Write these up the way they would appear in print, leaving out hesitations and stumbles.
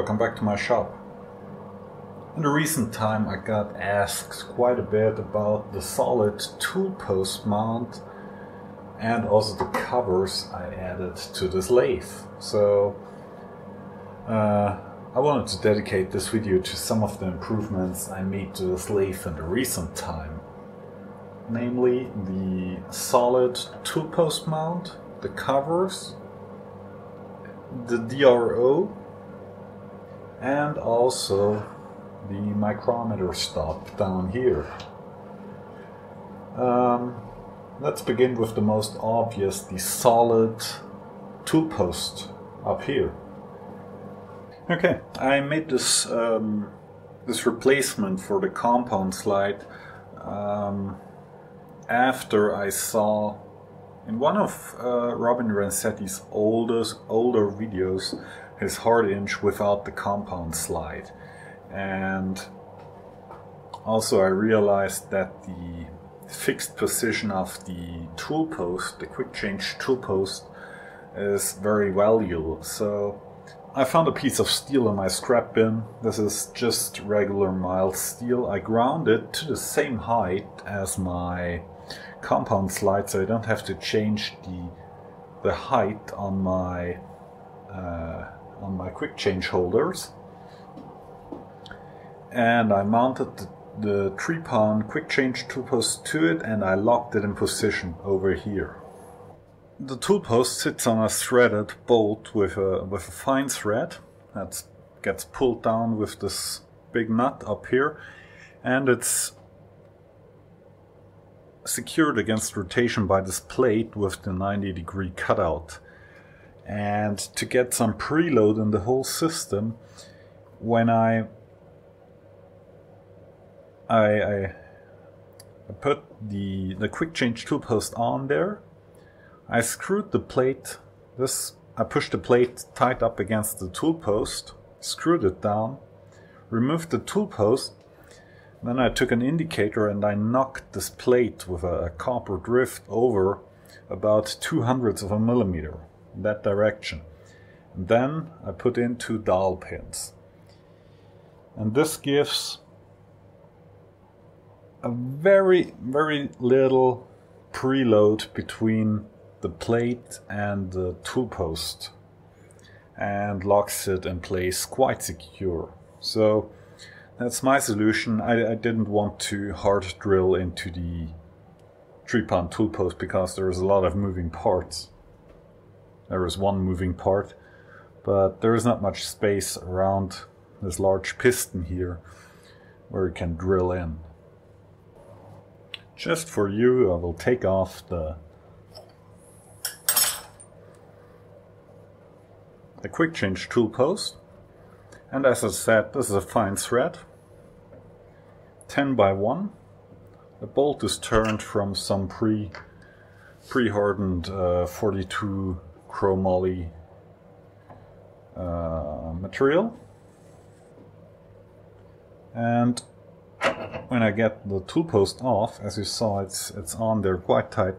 Welcome back to my shop. In the recent time I got asked quite a bit about the solid tool post mount and also the covers I added to this lathe. So I wanted to dedicate this video to some of the improvements I made to this lathe in the recent time. Namely the solid tool post mount, the covers, the DRO, and also the Micrometer Stop down here. Let's begin with the most obvious, the solid tool post up here. Okay, I made this this replacement for the compound slide after I saw in one of Robin Renzetti's older videos his hard inch without the compound slide, and also I realized that the fixed position of the tool post, the quick change tool post, is very valuable. So I found a piece of steel in my scrap bin. This is just regular mild steel. I ground it to the same height as my compound slide, so I don't have to change the height on my quick change holders. And I mounted the 3-pound quick change tool post to it, and I locked it in position over here. The tool post sits on a threaded bolt with a fine thread that gets pulled down with this big nut up here, and it's secured against rotation by this plate with the 90-degree cutout. And to get some preload in the whole system, when I put the quick change tool post on there, I screwed the plate. I pushed the plate tight up against the tool post, screwed it down, removed the tool post. Then I took an indicator and I knocked this plate with a copper drift over about 0.02 of a millimeter in that direction. And then I put in 2 dowel pins. And this gives a very, very little preload between the plate and the tool post and locks it in place quite secure. So that's my solution. I didn't want to hard drill into the 3-pound tool post because there's a lot of moving parts. There is one moving part, but there is not much space around this large piston here where you can drill in. Just for you, I will take off the quick change tool post, and as I said, this is a fine thread, 10 by 1. The bolt is turned from some pre-hardened 42 chromoly material, and when I get the tool post off, as you saw, it's on there quite tight.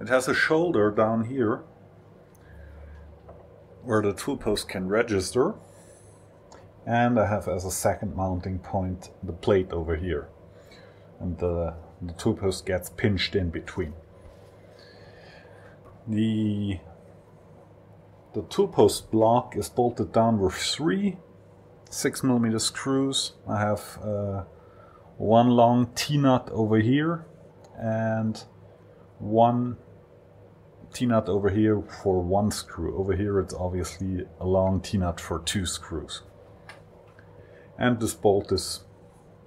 It has a shoulder down here where the tool post can register, and I have as a second mounting point the plate over here, and the tool post gets pinched in between. The tool post block is bolted down with 3 6mm screws. I have one long T-nut over here and one T-nut over here for 1 screw. Over here it's obviously a long T-nut for 2 screws. And this bolt is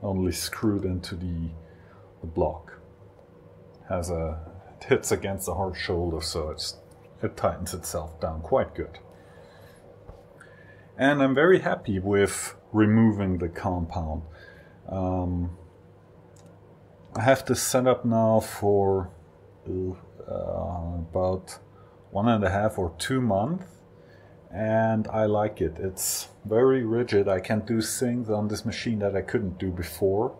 only screwed into the block. It hits against the hard shoulder, so it tightens itself down quite good. And I'm very happy with removing the compound. I have this set up now for about 1.5 or 2 months, and I like it. It's very rigid. I can do things on this machine that I couldn't do before,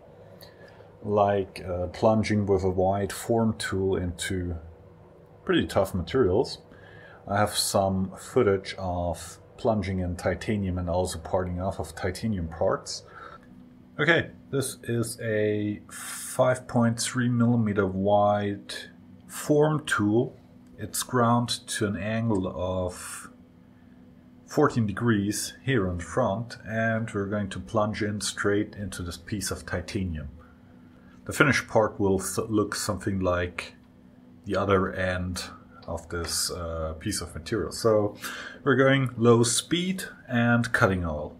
like plunging with a wide form tool into pretty tough materials. I have some footage of plunging in titanium and also parting off of titanium parts. Okay, this is a 5.3mm wide form tool. It's ground to an angle of 14 degrees here in front, and we're going to plunge in straight into this piece of titanium. The finished part will look something like the other end of this piece of material. So we're going low speed and cutting oil.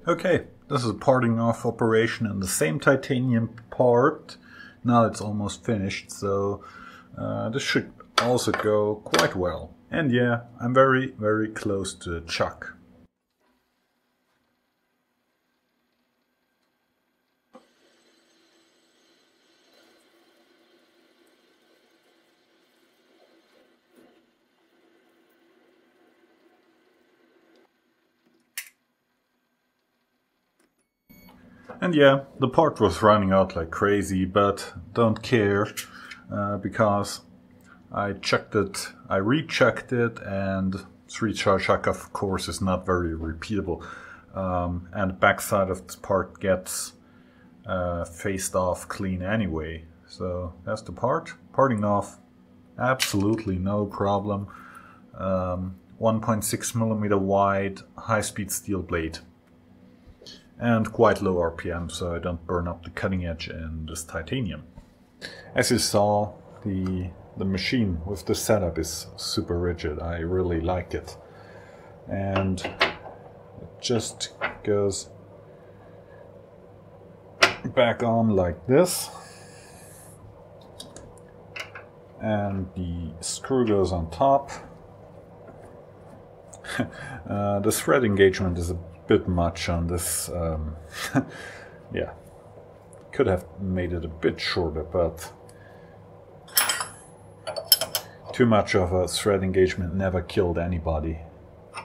Okay, this is a parting off operation in the same titanium part. Now it's almost finished, so this should also go quite well. And yeah, I'm very, very close to the chuck. And yeah, the part was running out like crazy, but don't care, because I checked it, I rechecked it, and 3-charge chuck of course is not very repeatable, and the backside of the part gets faced off clean anyway. So that's the part, parting off, absolutely no problem. 1.6mm wide high-speed steel blade. And quite low RPM, so I don't burn up the cutting edge in this titanium. As you saw, the machine with the setup is super rigid. I really like it. And it just goes back on like this. And the screw goes on top. The thread engagement is a bit much on this. Yeah, could have made it a bit shorter, but too much of a thread engagement never killed anybody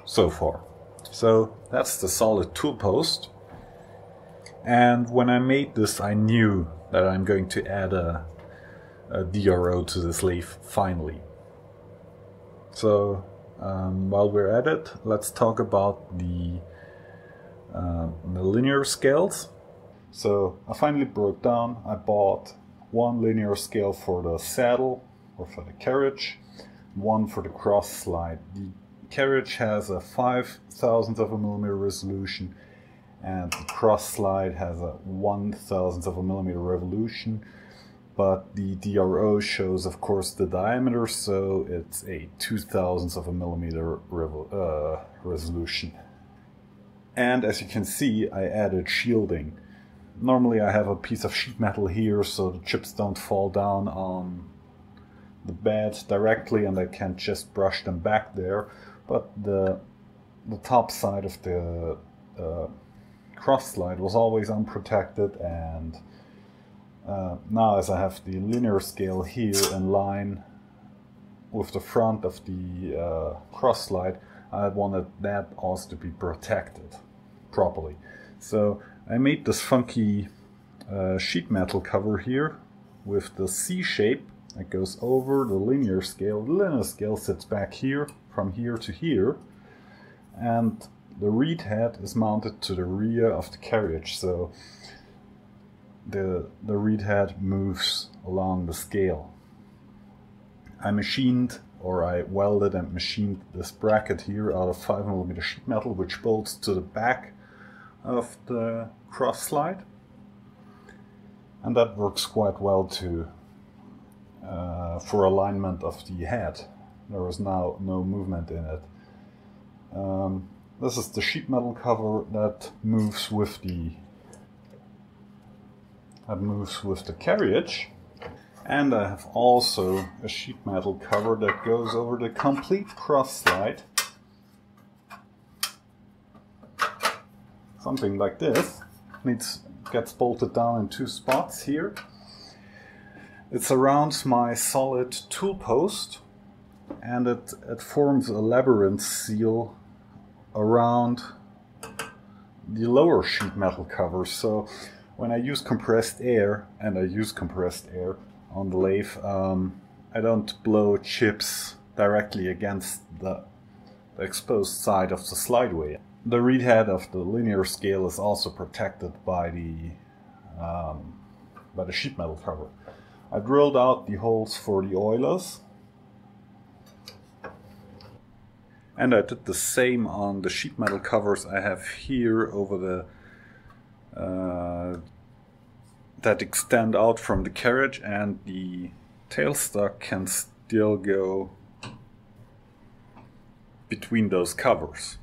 so far. So that's the solid tool post. And when I made this, I knew that I'm going to add a DRO to this lathe finally. So while we're at it, let's talk about the linear scales. So I finally broke down. I bought one linear scale for the saddle or for the carriage, one for the cross slide. The carriage has a 5,000th of a millimeter resolution, and the cross slide has a 1,000th of a millimeter revolution. But the DRO shows, of course, the diameter, so it's a 2,000th of a millimeter resolution. And as you can see, I added shielding. Normally I have a piece of sheet metal here so the chips don't fall down on the bed directly and I can just brush them back there. But the top side of the cross slide was always unprotected, and now as I have the linear scale here in line with the front of the cross slide, I wanted that also to be protected properly. So I made this funky sheet metal cover here with the C shape that goes over the linear scale. The linear scale sits back here, from here to here, and the reed head is mounted to the rear of the carriage, so the reed head moves along the scale. I machined, or I welded and machined this bracket here out of 5mm sheet metal, which bolts to the back of the cross slide, and that works quite well too for alignment of the head. There is now no movement in it. This is the sheet metal cover that moves with the carriage. And I have also a sheet metal cover that goes over the complete cross slide. Something like this. Gets bolted down in two spots here. It surrounds my solid tool post, and it forms a labyrinth seal around the lower sheet metal cover. So when I use compressed air, and I use compressed air on the lathe, I don't blow chips directly against the exposed side of the slideway. The reed head of the linear scale is also protected by the sheet metal cover. I drilled out the holes for the oilers, and I did the same on the sheet metal covers I have here over the that extend out from the carriage, and the tailstock can still go between those covers.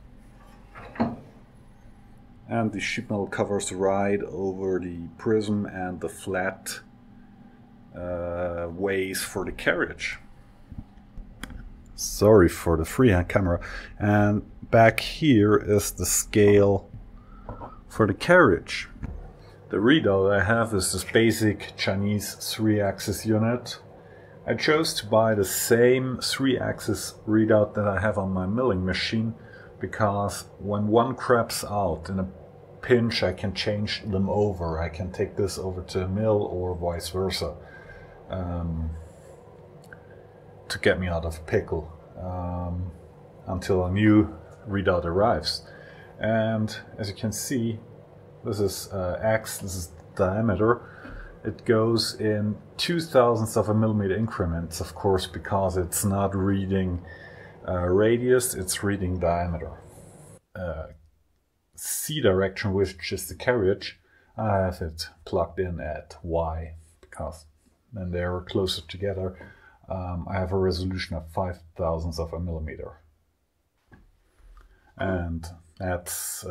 And the sheet metal covers ride over the prism and the flat ways for the carriage. Sorry for the freehand camera. And back here is the scale for the carriage. The readout I have is this basic Chinese 3-axis unit. I chose to buy the same 3-axis readout that I have on my milling machine, because when one craps out in a pinch, I can change them over. I can take this over to a mill or vice versa, to get me out of a pickle until a new readout arrives. And as you can see, this is X, this is diameter. It goes in 0.002 of a millimeter increments, of course, because it's not reading radius, it's reading diameter. C direction, which is the carriage, I have it plugged in at Y, because when they're closer together, I have a resolution of 0.005 of a millimeter. And that's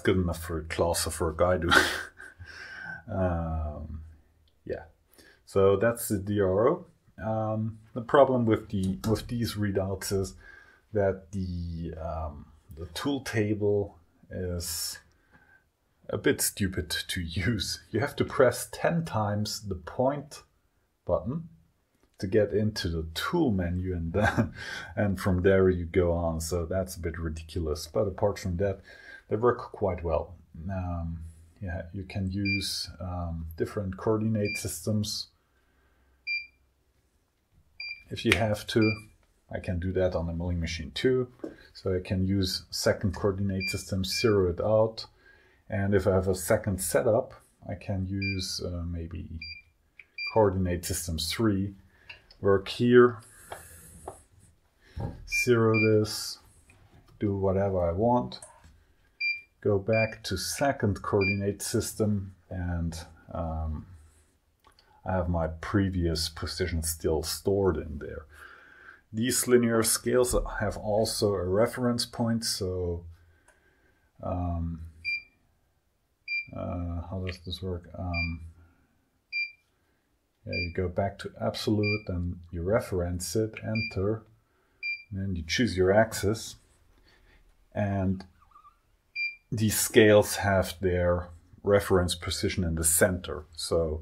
good enough for a class or for a guy to yeah. So that's the DRO. The problem with these readouts is that the tool table is a bit stupid to use. You have to press 10 times the point button to get into the tool menu, and then and from there you go on. So that's a bit ridiculous. But apart from that, they work quite well. Yeah, you can use different coordinate systems if you have to. I can do that on the milling machine too. So I can use second coordinate system, zero it out. And if I have a second setup, I can use maybe coordinate systems 3. Work here, zero this, do whatever I want. Go back to second coordinate system, and I have my previous position still stored in there. These linear scales have also a reference point, so how does this work? Yeah, you go back to absolute and you reference it, enter, and then you choose your axis, and these scales have their reference position in the center. So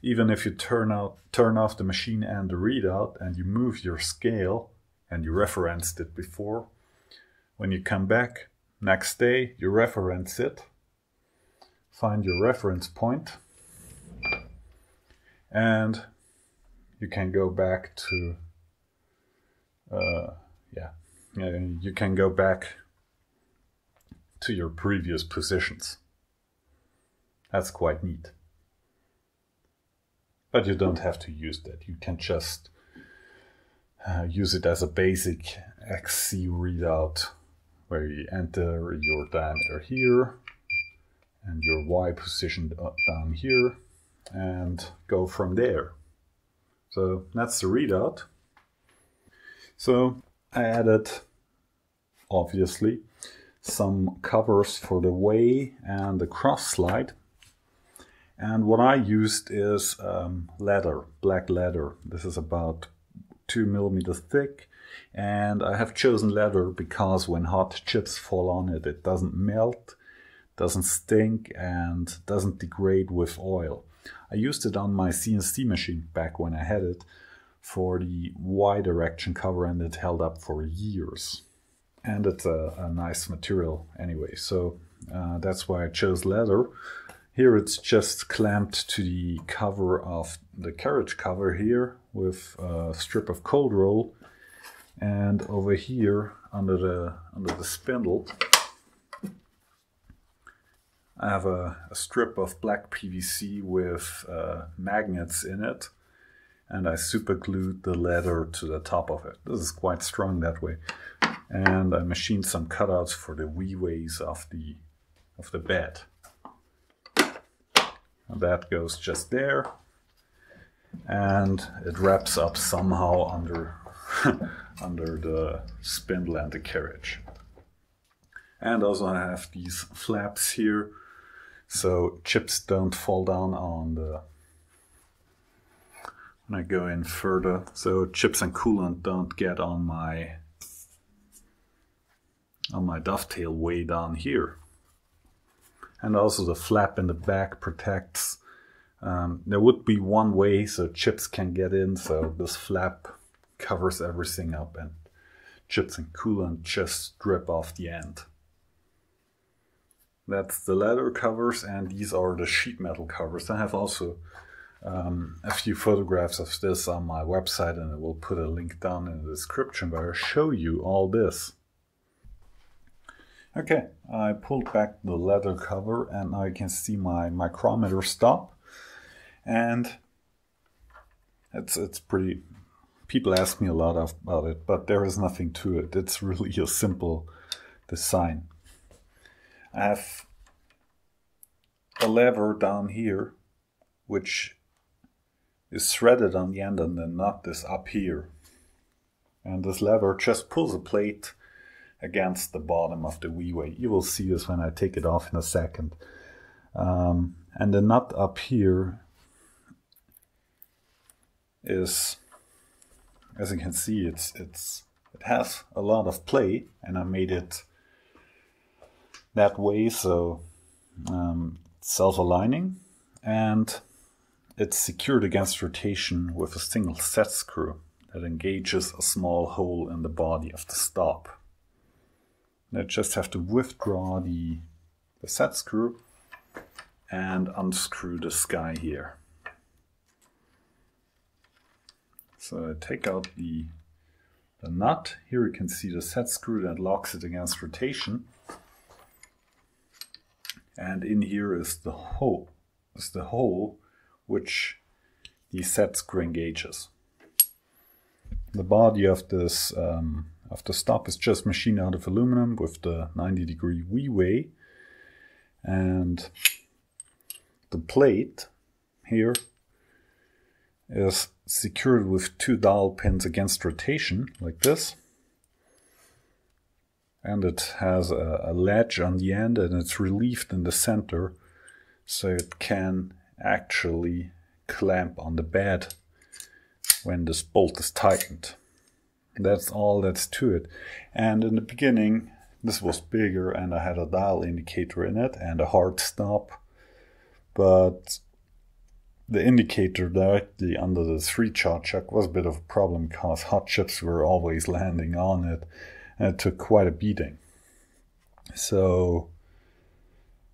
even if you turn off the machine and the readout and you move your scale and you referenced it before, when you come back next day, you reference it, find your reference point, and you can go back to you can go back to your previous positions. That's quite neat. But you don't have to use that. You can just use it as a basic XC readout, where you enter your diameter here and your Y position down here, and go from there. So that's the readout. So I added, obviously, some covers for the way and the cross slide. And what I used is leather, black leather. This is about 2 millimeters thick. And I have chosen leather because when hot chips fall on it, it doesn't melt, doesn't stink, and doesn't degrade with oil. I used it on my CNC machine back when I had it for the Y direction cover, and it held up for years. And it's a nice material anyway, so that's why I chose leather. Here it's just clamped to the cover of the carriage cover here with a strip of cold roll, and over here under the spindle I have a strip of black PVC with magnets in it, and I super glued the leather to the top of it. This is quite strong that way. And I machined some cutouts for the V-ways of the bed. And that goes just there, and it wraps up somehow under under the spindle and the carriage. And also I have these flaps here, so chips don't fall down on when I go in further, so chips and coolant don't get on my dovetail way down here. And also the flap in the back protects. There would be one way so chips can get in, so this flap covers everything up and chips and coolant just drip off the end. That's the leather covers, and these are the sheet metal covers. I have also a few photographs of this on my website, and I will put a link down in the description where I show you all this. Okay, I pulled back the leather cover, and now you can see my micrometer stop. And it's pretty, people ask me a lot about it, but there is nothing to it. It's really a simple design. I have a lever down here which is threaded on the end, and the nut is up here. And this lever just pulls a plate against the bottom of the V-way. You will see this when I take it off in a second. And the nut up here is, as you can see, it has a lot of play, and I made it that way so it's self-aligning, and it's secured against rotation with a single set screw that engages a small hole in the body of the stop. I just have to withdraw the set screw and unscrew this guy here. So I take out the nut. Here you can see the set screw that locks it against rotation. And in here is the hole which the set screw engages. The body of this of the stop is just machined out of aluminum with the 90-degree V-way, and the plate here is secured with 2 dowel pins against rotation like this, and it has a ledge on the end, and it's relieved in the center so it can actually clamp on the bed when this bolt is tightened. That's all that's to it. And in the beginning this was bigger, and I had a dial indicator in it and a hard stop, but the indicator directly under the 3-chart chuck was a bit of a problem because hot chips were always landing on it, and it took quite a beating. So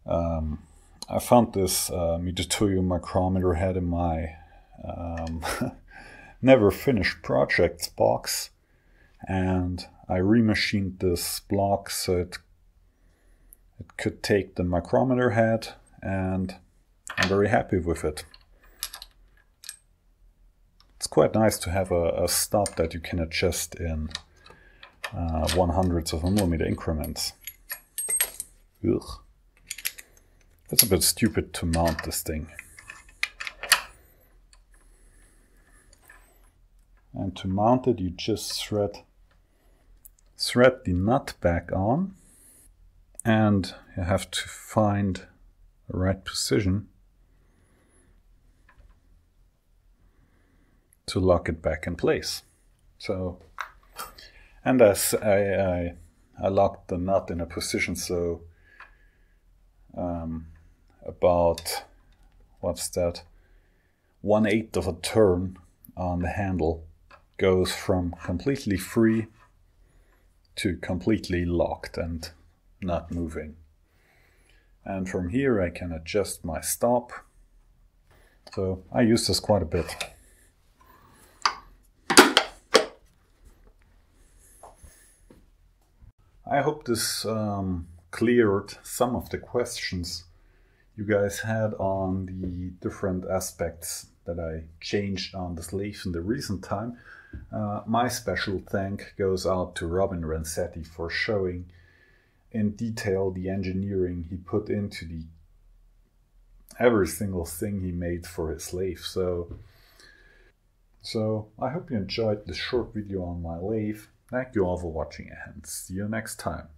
I found this Mitutoyo micrometer head in my never finished projects box, and I remachined this block so it could take the micrometer head, and I'm very happy with it. It's quite nice to have a stop that you can adjust in 1/100ths of a millimeter increments. Ugh. It's a bit stupid to mount this thing. And to mount it, you just thread the nut back on, and you have to find the right position to lock it back in place. So, and as I locked the nut in a position so about, what's that, 1/8 of a turn on the handle goes from completely free to completely locked and not moving. And from here I can adjust my stop. So I use this quite a bit. I hope this cleared some of the questions you guys had on the different aspects that I changed on this lathe in the recent time. My special thank goes out to Robin Renzetti for showing in detail the engineering he put into every single thing he made for his lathe. So I hope you enjoyed this short video on my lathe. Thank you all for watching and see you next time.